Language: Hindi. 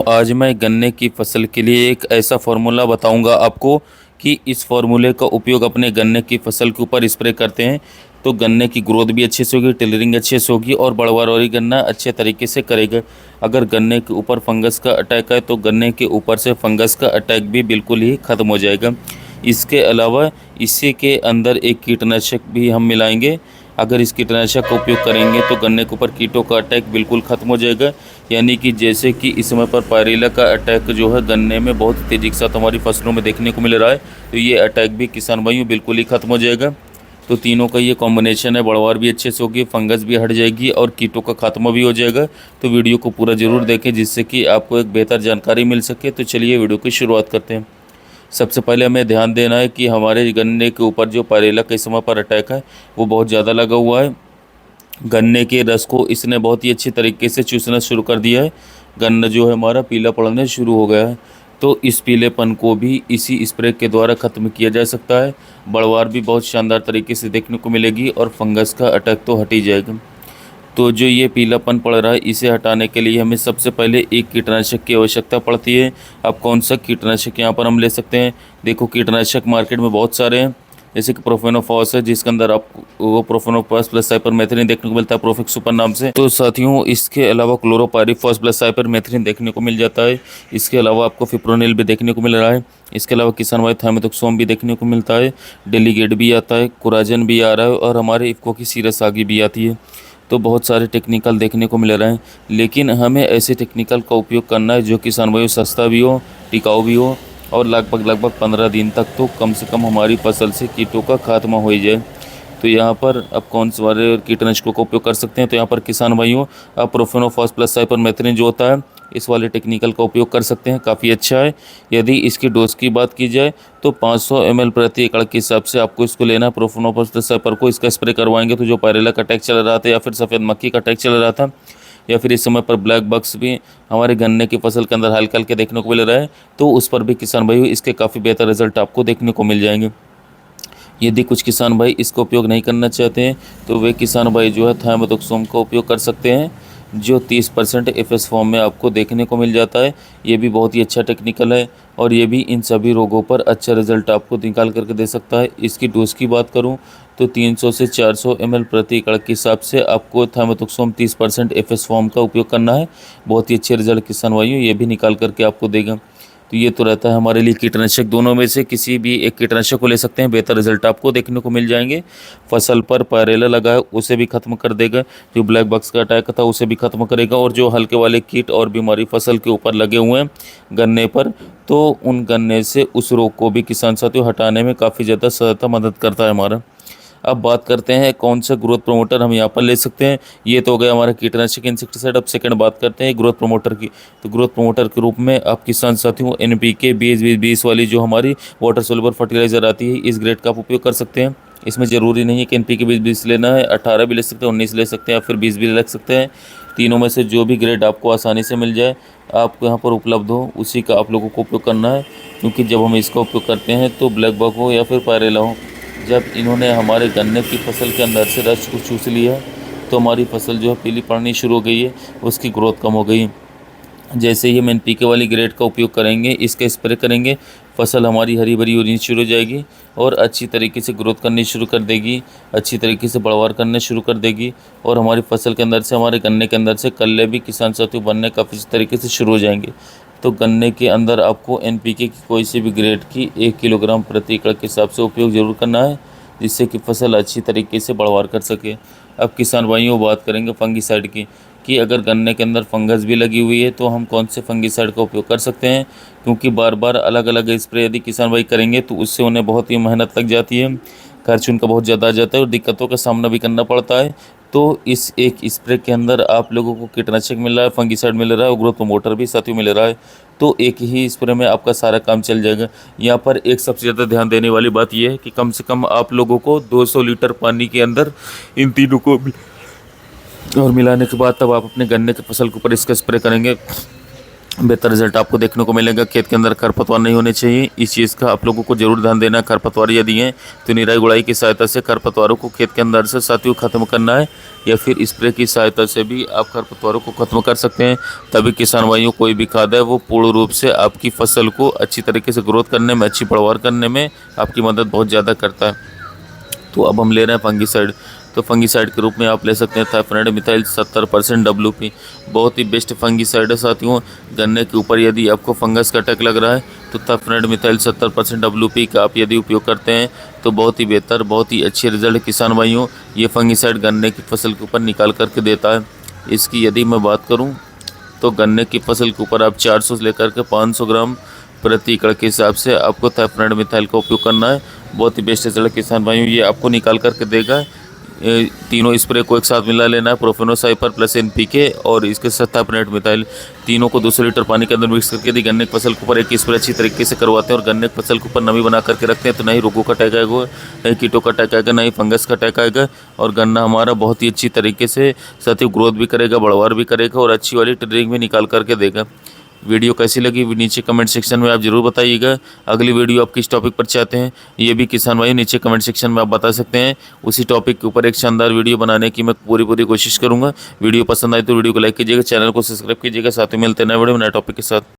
आज मैं गन्ने की फसल के लिए एक ऐसा फार्मूला बताऊंगा आपको कि इस फार्मूले का उपयोग अपने गन्ने की फसल के ऊपर स्प्रे करते हैं तो गन्ने की ग्रोथ भी अच्छे से होगी, टेलरिंग अच्छे से होगी और बढ़वारी गन्ना अच्छे तरीके से करेगा। अगर गन्ने के ऊपर फंगस का अटैक है तो गन्ने के ऊपर से फंगस का अटैक भी बिल्कुल ही ख़त्म हो जाएगा। इसके अलावा इसी के अंदर एक कीटनाशक भी हम मिलाएंगे। अगर इस कीटनाशक का उपयोग करेंगे तो गन्ने के ऊपर कीटों का अटैक बिल्कुल ख़त्म हो जाएगा। यानी कि जैसे कि इस समय पर पायरेला का अटैक जो है गन्ने में बहुत तेज़ी के साथ हमारी फसलों में देखने को मिल रहा है, तो ये अटैक भी किसान भाइयों बिल्कुल ही ख़त्म हो जाएगा। तो तीनों का ये कॉम्बिनेशन है, बढ़वार भी अच्छे से होगी, फंगस भी हट जाएगी और कीटों का खात्मा भी हो जाएगा। तो वीडियो को पूरा ज़रूर देखें जिससे कि आपको एक बेहतर जानकारी मिल सके। तो चलिए वीडियो की शुरुआत करते हैं। सबसे पहले हमें ध्यान देना है कि हमारे गन्ने के ऊपर जो पायरेला के समय पर अटैक है वो बहुत ज़्यादा लगा हुआ है। गन्ने के रस को इसने बहुत ही अच्छी तरीके से चूसना शुरू कर दिया है। गन्ना जो है हमारा पीला पड़ने शुरू हो गया है। तो इस पीलेपन को भी इसी स्प्रे के द्वारा ख़त्म किया जा सकता है। बढ़वार भी बहुत शानदार तरीके से देखने को मिलेगी और फंगस का अटैक तो हट ही जाएगा। तो जो ये पीलापन पड़ रहा है इसे हटाने के लिए हमें सबसे पहले एक कीटनाशक की आवश्यकता पड़ती है। अब कौन सा कीटनाशक यहाँ पर हम ले सकते हैं? देखो, कीटनाशक मार्केट में बहुत सारे हैं, जैसे कि प्रोफेनोफॉस है जिसके अंदर आपको वो प्रोफेनोफॉस प्लस साइपरमेथ्रिन देखने को मिलता है प्रोफिक सुपर नाम से। तो साथियों, इसके अलावा क्लोरोपायरीफॉस प्लस साइपरमेथ्रिन देखने को मिल जाता है। इसके अलावा आपको फिप्रोनिल भी देखने को मिल रहा है। इसके अलावा किसान भाई थाइमेथोक्सोम भी देखने को मिलता है, डेलीगेट भी आता है, कुराजन भी आ रहा है और हमारे इफ्को की सीरस आगे भी आती है। तो बहुत सारे टेक्निकल देखने को मिल रहे हैं, लेकिन हमें ऐसे टेक्निकल का उपयोग करना है जो किसान भाइयों सस्ता भी हो, टिकाऊ भी हो और लगभग 15 दिन तक तो कम से कम हमारी फसल से कीटों का खात्मा हो ही जाए। तो यहाँ पर अब कौन से वाले कीटनाशकों का उपयोग कर सकते हैं? तो यहाँ पर किसान भाइयों अब प्रोफेनोफॉस प्लस साइपरमेथ्रिन जो होता है इस वाले टेक्निकल का उपयोग कर सकते हैं, काफ़ी अच्छा है। यदि इसकी डोज की बात की जाए तो 500 ml प्रति एकड़ के हिसाब से आपको इसको लेना है। प्रोफेनोफॉस प्लस साइपर को इसका स्प्रे करवाएंगे तो जो पायरेला का अटैक चल रहा था या फिर सफ़ेद मक्खी का अटैक चल रहा था या फिर इस समय पर ब्लैक बग्स भी हमारे गन्ने की फसल के अंदर हल्के हल्के देखने को मिल रहा है, तो उस पर भी किसान भाई इसके काफ़ी बेहतर रिजल्ट आपको देखने को मिल जाएंगे। यदि कुछ किसान भाई इसका उपयोग नहीं करना चाहते हैं तो वे किसान भाई जो है थाइमेथोक्सोम का उपयोग कर सकते हैं, जो 30% एफएस फॉर्म में आपको देखने को मिल जाता है। ये भी बहुत ही अच्छा टेक्निकल है और ये भी इन सभी रोगों पर अच्छा रिजल्ट आपको निकाल करके दे सकता है। इसकी डोज की बात करूं तो 300 से 400 ml प्रति एकड़ के हिसाब से आपको थाइमेथोक्सोम 30% एफएस फॉर्म का उपयोग करना है। बहुत ही अच्छे रिजल्ट किसान भाइयों ये भी निकाल करके आपको देगा। तो ये तो रहता है हमारे लिए कीटनाशक, दोनों में से किसी भी एक कीटनाशक को ले सकते हैं, बेहतर रिजल्ट आपको देखने को मिल जाएंगे। फसल पर पायरेला लगा है उसे भी खत्म कर देगा, जो ब्लैक बग्स का अटैक था उसे भी खत्म करेगा और जो हल्के वाले कीट और बीमारी फसल के ऊपर लगे हुए हैं गन्ने पर, तो उन गन्ने से उस रोग को भी किसान साथियों हटाने में काफ़ी ज़्यादा सहायता मदद करता है हमारा। अब बात करते हैं कौन सा ग्रोथ प्रमोटर हम यहाँ पर ले सकते हैं। ये तो हो गया हमारा कीटनाशक इंसेक्टिसाइड। अब सेकंड बात करते हैं ग्रोथ प्रमोटर की। तो ग्रोथ प्रमोटर के रूप में आप किसान साथियों NPK 20-20-20 वाली जो हमारी वाटर सोल्युबल फर्टिलाइज़र आती है इस ग्रेड का आप उपयोग कर सकते हैं। इसमें ज़रूरी नहीं है कि NPK 20-20 लेना है, 18 भी ले सकते हैं, 19 ले सकते हैं या फिर 20 भी ले सकते हैं। तीनों में से जो भी ग्रेड आपको आसानी से मिल जाए आपको यहाँ पर उपलब्ध हो उसी का आप लोगों को उपयोग करना है, क्योंकि जब हम इसका उपयोग करते हैं तो ब्लैक बग हो या फिर पायरेला हो, जब इन्होंने हमारे गन्ने की फसल के अंदर से रस को चूस लिया तो हमारी फसल जो है पीली पड़नी शुरू हो गई है, उसकी ग्रोथ कम हो गई। जैसे ही हम NPK वाली ग्रेड का उपयोग करेंगे, इसका स्प्रे करेंगे, फसल हमारी हरी भरी होनी शुरू हो जाएगी और अच्छी तरीके से ग्रोथ करनी शुरू कर देगी, अच्छी तरीके से बढ़वार करने शुरू कर देगी और हमारी फसल के अंदर से, हमारे गन्ने के अंदर से कल्ले भी किसान साथियों बनने काफ़ी तरीके से शुरू हो जाएंगे। तो गन्ने के अंदर आपको NPK की कोई सी भी ग्रेड की 1 किलोग्राम प्रति एकड़ के हिसाब से उपयोग ज़रूर करना है, जिससे कि फसल अच्छी तरीके से बढ़वार कर सके। अब किसान भाइयों बात करेंगे फंगीसाइड की, कि अगर गन्ने के अंदर फंगस भी लगी हुई है तो हम कौन से फंगीसाइड का उपयोग कर सकते हैं, क्योंकि बार बार अलग अलग स्प्रे यदि किसान भाई करेंगे तो उससे उन्हें बहुत ही मेहनत लग जाती है, खर्च उनका बहुत ज़्यादा आ जाता है और दिक्कतों का सामना भी करना पड़ता है। तो इस एक स्प्रे के अंदर आप लोगों को कीटनाशक मिल रहा है, फंगीसाइड मिल रहा है और ग्रोथ प्रमोटर भी साथियों मिल रहा है, तो एक ही स्प्रे में आपका सारा काम चल जाएगा। यहाँ पर एक सबसे ज़्यादा ध्यान देने वाली बात यह है कि कम से कम आप लोगों को 200 लीटर पानी के अंदर इन तीनों को और मिलाने के बाद तब आप अपने गन्ने की फसल के ऊपर इसका स्प्रे करेंगे बेहतर रिजल्ट आपको देखने को मिलेगा। खेत के अंदर खरपतवार नहीं होने चाहिए, इस चीज़ का आप लोगों को जरूर ध्यान देना। खरपतवार यदि हैं तो निराई गुड़ाई की सहायता से खरपतवारों को खेत के अंदर से साथियों खत्म करना है, या फिर स्प्रे की सहायता से भी आप खरपतवारों को खत्म कर सकते हैं। तभी किसान भाइयों कोई भी खाद है वो पूर्ण रूप से आपकी फसल को अच्छी तरीके से ग्रोथ करने में, अच्छी पैदावार करने में आपकी मदद बहुत ज़्यादा करता है। तो अब हम ले रहे हैं फंगीसाइड। तो फंगीसाइड के रूप में आप ले सकते हैं थाइफेनाइड मिथाइल 70% WP। बहुत ही बेस्ट फंगीसाइड है साथियों। गन्ने के ऊपर यदि आपको फंगस का अटैक लग रहा है तो थाइफेनाइड मिथाइल 70% WP का आप यदि उपयोग करते हैं तो बहुत ही बेहतर, बहुत ही अच्छे रिजल्ट किसान भाइयों ये फंगीसाइड गन्ने की फसल के ऊपर निकाल करके देता है। इसकी यदि मैं बात करूँ तो गन्ने की फसल के ऊपर आप 400 से लेकर के 500 ग्राम प्रति एकड़ के हिसाब से आपको थाइफेनाइड मिथाइल का उपयोग करना है। बहुत ही बेस्ट रिजल्ट किसान भाइयों ये आपको निकाल करके देगा। तीनों स्प्रे को एक साथ मिला लेना है, प्रोफेनोसाइपर प्लस NPK और इसके साथ थाइफेनाइड मिथाइल, तीनों को 200 लीटर पानी के अंदर मिक्स करके यदि गन्ने की फसल के ऊपर एक स्प्रे अच्छी तरीके से करवाते हैं और गन्ने की फसल के ऊपर नमी बना करके रखते हैं तो नहीं रोगों का अटैक आएगा, नहीं कीटों का अटैक आएगा, नहीं फंगस का अटैक आएगा और गन्ना हमारा बहुत ही अच्छी तरीके से साथियों ग्रोथ भी करेगा, बढ़वार भी करेगा और अच्छी वाली ट्रेडिंग भी निकाल करके देगा। वीडियो कैसी लगी नीचे कमेंट सेक्शन में आप ज़रूर बताइएगा। अगली वीडियो आप किस टॉपिक पर चाहते हैं ये भी किसान भाई नीचे कमेंट सेक्शन में आप बता सकते हैं। उसी टॉपिक के ऊपर एक शानदार वीडियो बनाने की मैं पूरी कोशिश करूंगा। वीडियो पसंद आए तो वीडियो को लाइक कीजिएगा, चैनल को सब्सक्राइब कीजिएगा। साथ ही मिलते हैं नए वीडियो में नए टॉपिक के साथ।